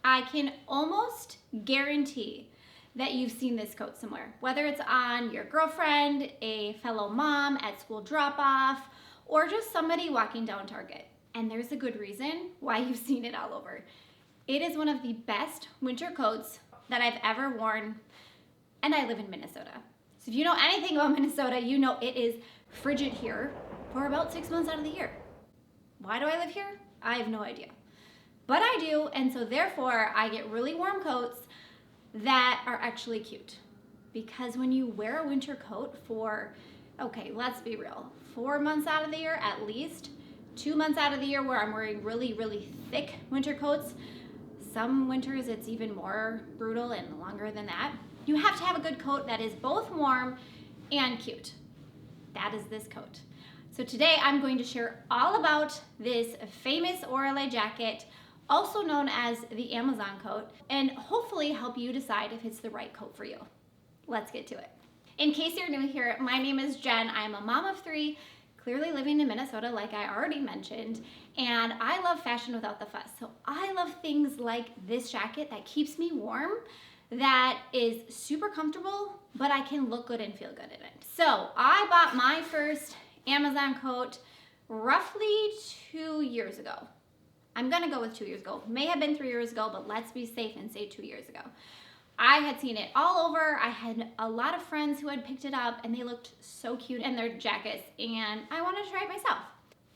I can almost guarantee that you've seen this coat somewhere, whether it's on your girlfriend, a fellow mom at school drop-off, or just somebody walking down Target. And there's a good reason why you've seen it all over. It is one of the best winter coats that I've ever worn, and I live in Minnesota. So if you know anything about Minnesota, you know it is frigid here for about 6 months out of the year. Why do I live here? I have no idea. But I do, and so therefore I get really warm coats that are actually cute. Because when you wear a winter coat for, okay, let's be real, 4 months out of the year at least, 2 months out of the year where I'm wearing really, really thick winter coats, some winters it's even more brutal and longer than that. You have to have a good coat that is both warm and cute. That is this coat. So today I'm going to share all about this famous Orale jacket, also known as the Amazon coat, and hopefully help you decide if it's the right coat for you. Let's get to it. In case you're new here, my name is Jen. I'm a mom of 3, clearly living in Minnesota like I already mentioned, and I love fashion without the fuss. So I love things like this jacket that keeps me warm, that is super comfortable, but I can look good and feel good in it. So I bought my first Amazon coat roughly 2 years ago. I'm gonna go with 2 years ago. May have been 3 years ago, but let's be safe and say 2 years ago. I had seen it all over. I had a lot of friends who had picked it up and they looked so cute in their jackets, and I wanted to try it myself.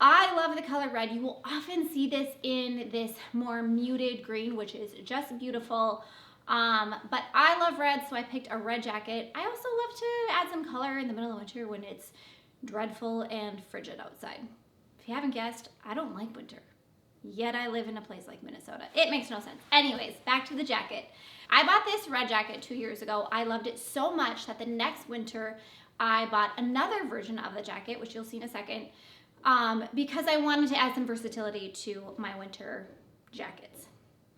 I love the color red. You will often see this in this more muted green, which is just beautiful. But I love red, so I picked a red jacket. I also love to add some color in the middle of winter when it's dreadful and frigid outside. If you haven't guessed, I don't like winter. Yet I live in a place like Minnesota. It makes no sense. Anyways, back to the jacket. I bought this red jacket 2 years ago. I loved it so much that the next winter I bought another version of the jacket, which you'll see in a second, because I wanted to add some versatility to my winter jackets.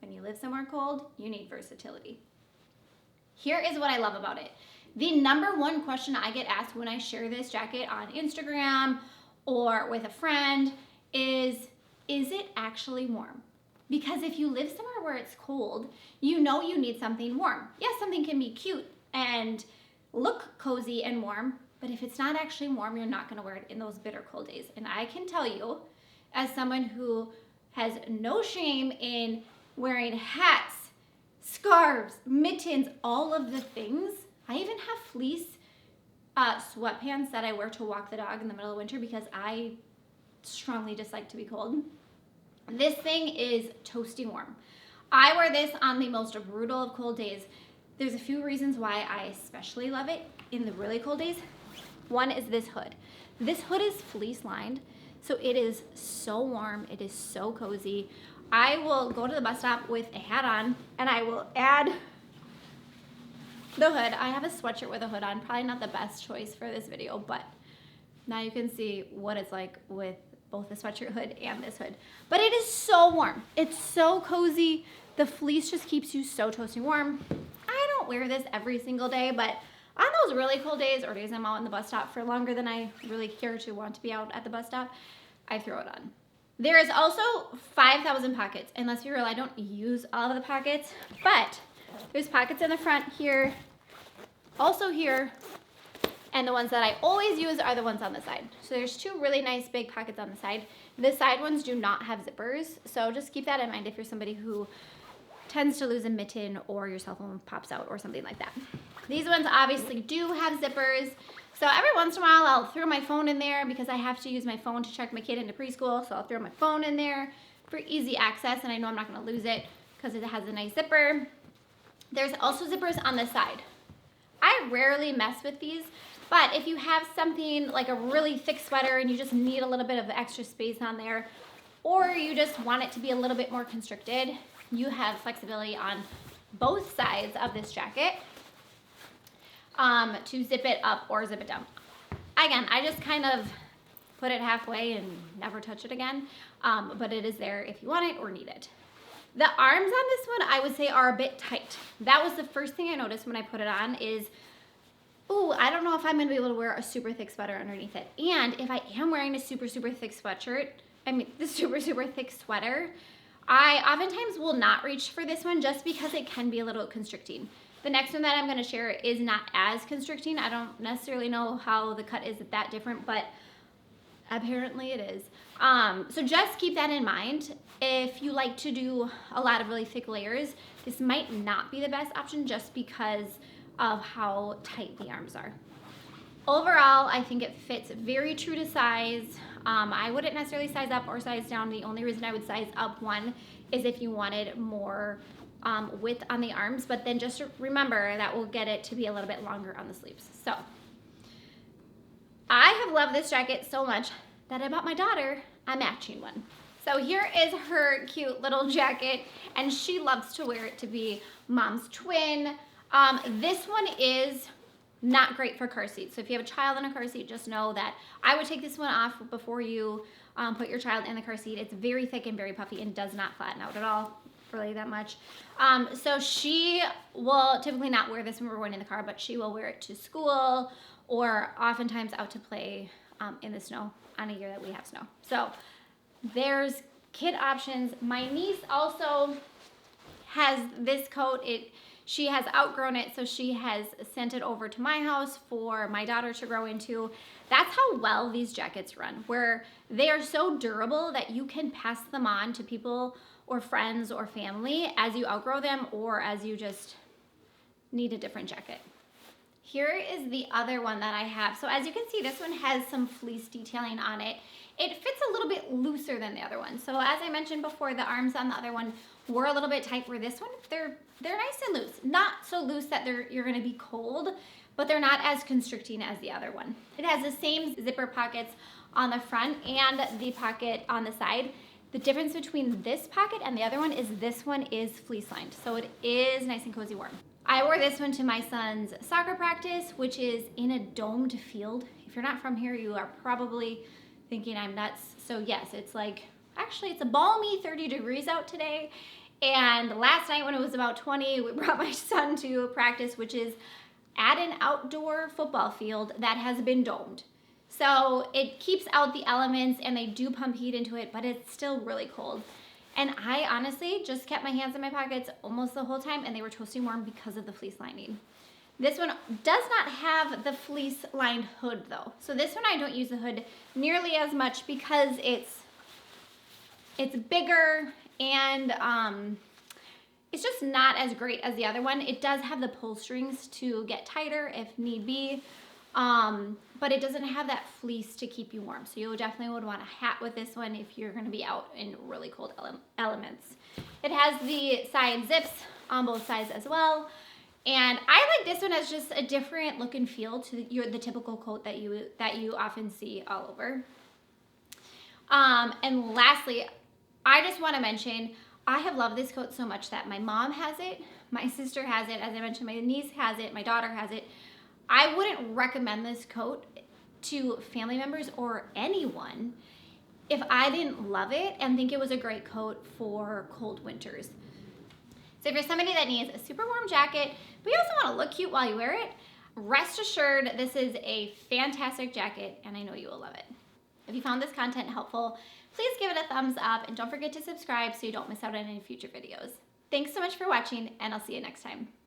When you live somewhere cold, you need versatility. Here is what I love about it. The number one question I get asked when I share this jacket on Instagram or with a friend is it actually warm? Because if you live somewhere where it's cold, you know you need something warm. Yes, something can be cute and look cozy and warm, but if it's not actually warm, you're not gonna wear it in those bitter cold days. And I can tell you, as someone who has no shame in wearing hats, scarves, mittens, all of the things. I even have fleece sweatpants that I wear to walk the dog in the middle of winter because I strongly dislike to be cold. This thing is toasty warm. I wear this on the most brutal of cold days. There's a few reasons why I especially love it in the really cold days. One is this hood. This hood is fleece lined, so it is so warm, it is so cozy. I will go to the bus stop with a hat on and I will add the hood. I have a sweatshirt with a hood on, probably not the best choice for this video, but now you can see what it's like with both the sweatshirt hood and this hood. But it is so warm. It's so cozy. The fleece just keeps you so toasty warm. I don't wear this every single day, but on those really cold days or days I'm out in the bus stop for longer than I really care to want to be out at the bus stop, I throw it on. There is also 5,000 pockets, and let's be real, I don't use all of the pockets, but there's pockets in the front here, also here, and the ones that I always use are the ones on the side. So there's 2 really nice big pockets on the side. The side ones do not have zippers, so just keep that in mind if you're somebody who tends to lose a mitten or your cell phone pops out or something like that. These ones obviously do have zippers. So every once in a while I'll throw my phone in there because I have to use my phone to check my kid into preschool. So I'll throw my phone in there for easy access, and I know I'm not gonna lose it because it has a nice zipper. There's also zippers on the side. I rarely mess with these, but if you have something like a really thick sweater and you just need a little bit of extra space on there, or you just want it to be a little bit more constricted, you have flexibility on both sides of this jacket to zip it up or zip it down. Again, I just kind of put it halfway and never touch it again, but it is there if you want it or need it. The arms on this one, I would say, are a bit tight. That was the first thing I noticed when I put it on is, ooh, I don't know if I'm gonna be able to wear a super thick sweater underneath it. And if I am wearing a super, super thick sweatshirt, the super, super thick sweater, I oftentimes will not reach for this one just because it can be a little constricting. The next one that I'm going to share is not as constricting. I don't necessarily know how the cut is that different, but apparently it is. So just keep that in mind. If you like to do a lot of really thick layers, this might not be the best option just because of how tight the arms are. Overall, I think it fits very true to size. I wouldn't necessarily size up or size down. The only reason I would size up one is if you wanted more width on the arms, but then just remember that will get it to be a little bit longer on the sleeves. So I have loved this jacket so much that I bought my daughter a matching one. So here is her cute little jacket, and she loves to wear it to be mom's twin. This one is not great for car seats. So if you have a child in a car seat, just know that I would take this one off before you put your child in the car seat. It's very thick and very puffy and does not flatten out at all, really that much. So she will typically not wear this when we're going in the car, but she will wear it to school or oftentimes out to play in the snow on a year that we have snow. So there's kid options. My niece also has this coat. She has outgrown it, so she has sent it over to my house for my daughter to grow into. That's how well these jackets run, where they are so durable that you can pass them on to people or friends or family as you outgrow them or as you just need a different jacket. Here is the other one that I have. So as you can see, this one has some fleece detailing on it. It fits a little bit looser than the other one. So as I mentioned before, the arms on the other one were a little bit tight, where this one, they're nice and loose. Not so loose that you're gonna be cold, but they're not as constricting as the other one. It has the same zipper pockets on the front and the pocket on the side. The difference between this pocket and the other one is this one is fleece lined, so it is nice and cozy warm. I wore this one to my son's soccer practice, which is in a domed field. If you're not from here, you are probably thinking I'm nuts. So yes, it's like, actually it's a balmy 30 degrees out today. And last night when it was about 20, we brought my son to practice, which is at an outdoor football field that has been domed. So it keeps out the elements and they do pump heat into it, but it's still really cold. And I honestly just kept my hands in my pockets almost the whole time, and they were toasty warm because of the fleece lining. This one does not have the fleece lined hood though. So this one I don't use the hood nearly as much because it's bigger and it's just not as great as the other one. It does have the pull strings to get tighter if need be, but it doesn't have that fleece to keep you warm. So you definitely would want a hat with this one if you're gonna be out in really cold elements. It has the side zips on both sides as well. And I like this one as just a different look and feel to the typical coat that you often see all over. And lastly, I just want to mention, I have loved this coat so much that my mom has it, my sister has it, as I mentioned, my niece has it, my daughter has it. I wouldn't recommend this coat to family members or anyone if I didn't love it and think it was a great coat for cold winters. So if you're somebody that needs a super warm jacket, but you also want to look cute while you wear it, rest assured this is a fantastic jacket and I know you will love it. If you found this content helpful, please give it a thumbs up and don't forget to subscribe so you don't miss out on any future videos. Thanks so much for watching, and I'll see you next time.